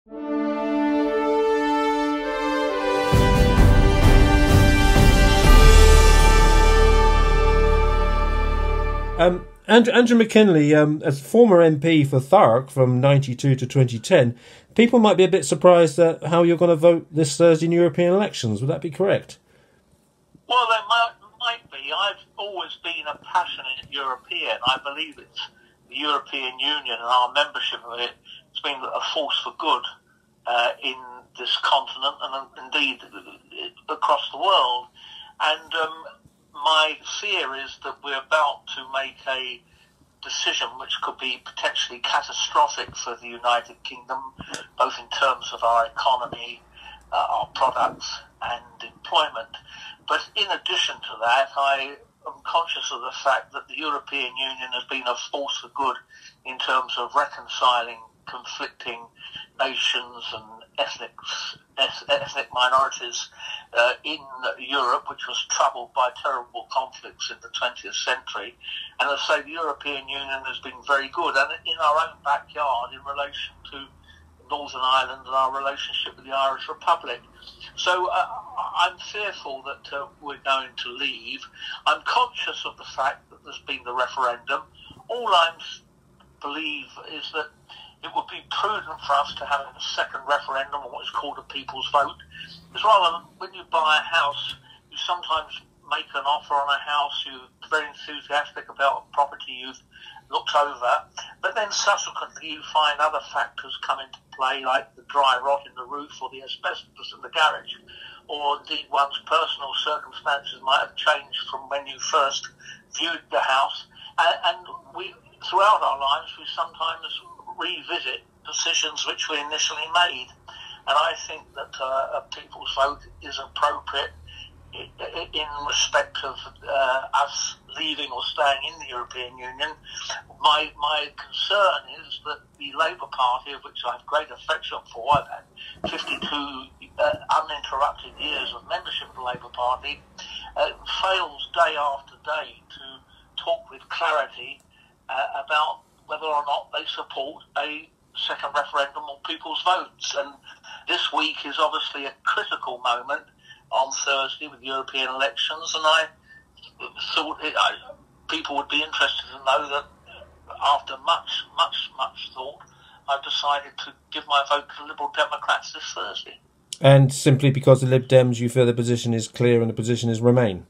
Andrew Mackinlay, as former MP for Thurrock from 92 to 2010, people might be a bit surprised at how you're going to vote this Thursday in European elections. Would that be correct? Well, there might be. I've always been a passionate European. I believe it's the European Union and our membership of it has been a force for good in this continent and indeed across the world. And my fear is that we're about to make a decision which could be potentially catastrophic for the United Kingdom, both in terms of our economy, our products and employment. But in addition to that, I am conscious of the fact that the European Union has been a force for good in terms of reconciling conflicting nations and ethnic minorities in Europe, which was troubled by terrible conflicts in the 20th century. And as I say, the European Union has been very good, and in our own backyard in relation to Northern Ireland and our relationship with the Irish Republic. So I'm fearful that we're going to leave. I'm conscious of the fact that there's been the referendum. All I believe is that it would be prudent for us to have a second referendum on what is called a people's vote. Because rather than when you buy a house, you sometimes make an offer on a house, you're very enthusiastic about a property you've looked over, but then subsequently you find other factors come into play, like the dry rot in the roof or the asbestos in the garage, or indeed one's personal circumstances might have changed from when you first viewed the house. And we, throughout our lives, we sometimes revisit decisions which we initially made. And I think that a people's vote is appropriate in respect of us leaving or staying in the European Union. My concern is that the Labour Party, of which I have great affection for, I've had 52 uninterrupted years of membership of the Labour Party, fails day after day to talk with clarity about whether or not they support a second referendum on people's votes. And this week is obviously a critical moment on Thursday with European elections, and I thought people would be interested to know that after much thought, I've decided to give my vote to the Liberal Democrats this Thursday. And simply because the Lib Dems, you feel the position is clear and the position is Remain?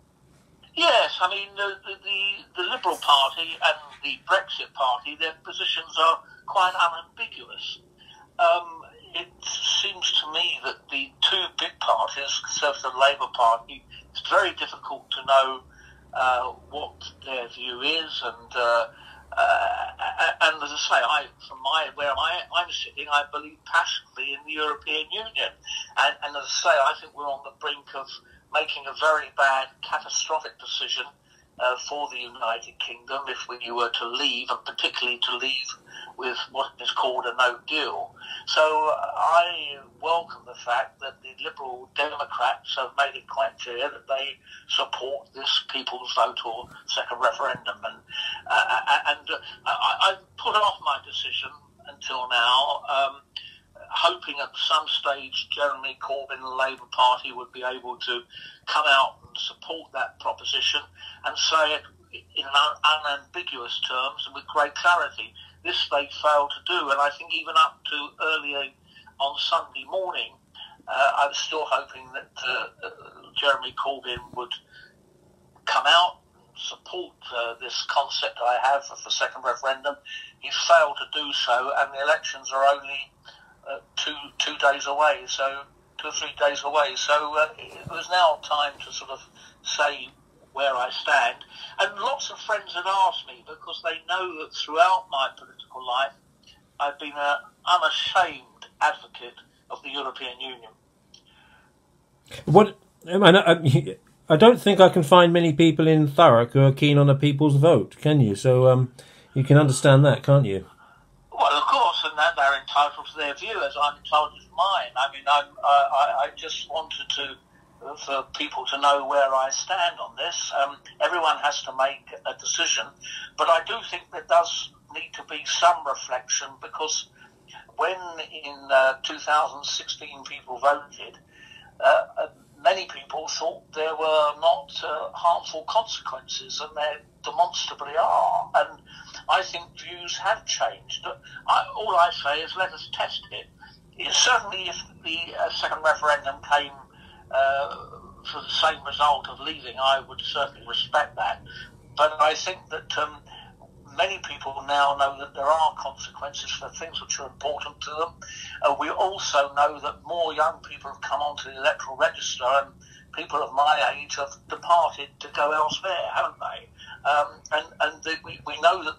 Yes, I mean, the Liberal Party and the Brexit Party, their positions are quite unambiguous. It seems to me that the two big parties, Conservative and Labour Party, it's very difficult to know what their view is, and as I say, from where I'm sitting, I believe passionately in the European Union, and as I say, I think we're on the brink of making a very bad, catastrophic decision for the United Kingdom if we were to leave, and particularly to leave with what is called a no deal. So I welcome the fact that the Liberal Democrats have made it quite clear that they support this people's vote or second referendum, and I put off my decision until now, hoping at some stage Jeremy Corbyn and the Labour Party would be able to come out and support that proposition and say it in unambiguous terms and with great clarity. This they failed to do, and I think even up to earlier on Sunday morning, I was still hoping that Jeremy Corbyn would come out and support this concept I have of the second referendum. He failed to do so, and the elections are only 2 days away, so 2 or 3 days away. So it was now time to sort of say where I stand. And lots of friends had asked me, because they know that throughout my political life I've been an unashamed advocate of the European Union. I don't think I can find many people in Thurrock who are keen on a people's vote, can you? So you can understand that, can't you? Well, of course, and that they're entitled to their view, as I'm entitled to mine. I mean, I just wanted for people to know where I stand on this. Everyone has to make a decision, but I do think there does need to be some reflection, because when in 2016 people voted, many people thought there were not harmful consequences, and there demonstrably are. And I think views have changed. All I say is let us test it. Certainly, if the second referendum came for the same result of leaving, I would certainly respect that. But I think that many people now know that there are consequences for things which are important to them. We also know that more young people have come onto the electoral register, and people of my age have departed to go elsewhere, haven't they? We know that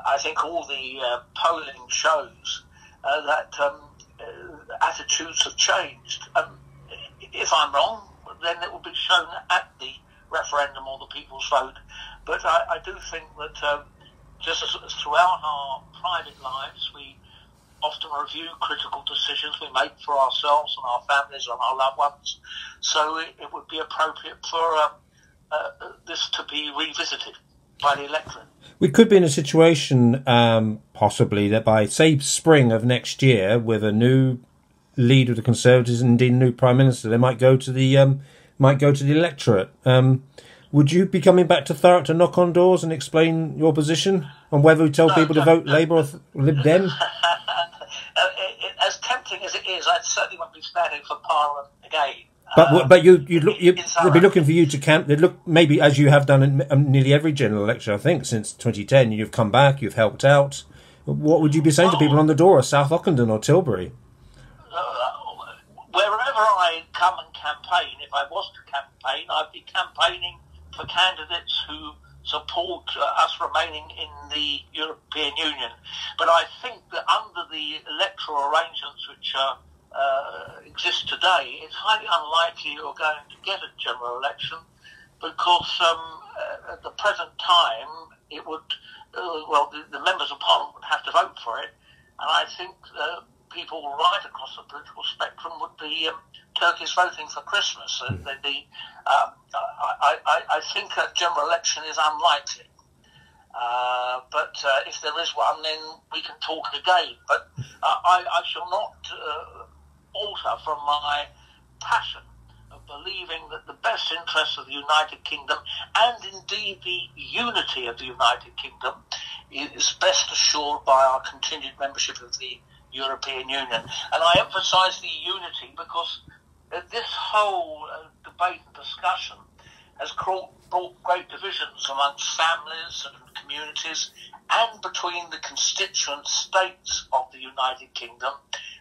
I think all the polling shows that attitudes have changed. If I'm wrong, then it will be shown at the referendum or the people's vote. But I do think that just as throughout our private lives, we often review critical decisions we make for ourselves and our families and our loved ones. So it would be appropriate for this to be revisited by the electorate. We could be in a situation, possibly, that by, say, spring of next year, with a new leader of the Conservatives and indeed a new Prime Minister, they might go to the electorate. Would you be coming back to Thurrock to knock on doors and explain your position on whether we tell people to vote Labour or Lib Dem? As tempting as it is, I certainly won't be standing for Parliament again. But you'd be looking for you to camp. They'd look, maybe as you have done in nearly every general election, I think, since 2010. You've come back, you've helped out. What would you be saying to people on the door of South Ockendon or Tilbury? Wherever I come and campaign, if I was to campaign, I'd be campaigning for candidates who support us remaining in the European Union. But I think that under the electoral arrangements which exist today, it's highly unlikely you're going to get a general election, because at the present time it would, the members of Parliament would have to vote for it, and I think people right across the political spectrum would be turkeys voting for Christmas. I think a general election is unlikely. But if there is one, then we can talk again. But I shall not alter from my passion of believing that the best interests of the United Kingdom, and indeed the unity of the United Kingdom, is best assured by our continued membership of the European Union. And I emphasise the unity because this whole debate and discussion has brought great divisions amongst families and communities and between the constituent states of the United Kingdom.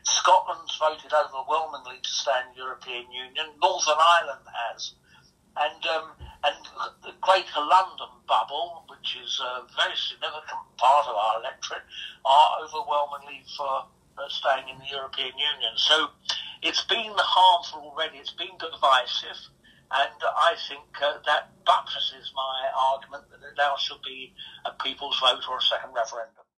Scotland's voted overwhelmingly to stay in the European Union. Northern Ireland has. And the Greater London bubble, which is a very significant part of our electorate, are overwhelmingly for staying in the European Union. So it's been harmful already, it's been divisive, and I think that buttresses my argument that there now should be a people's vote or a second referendum.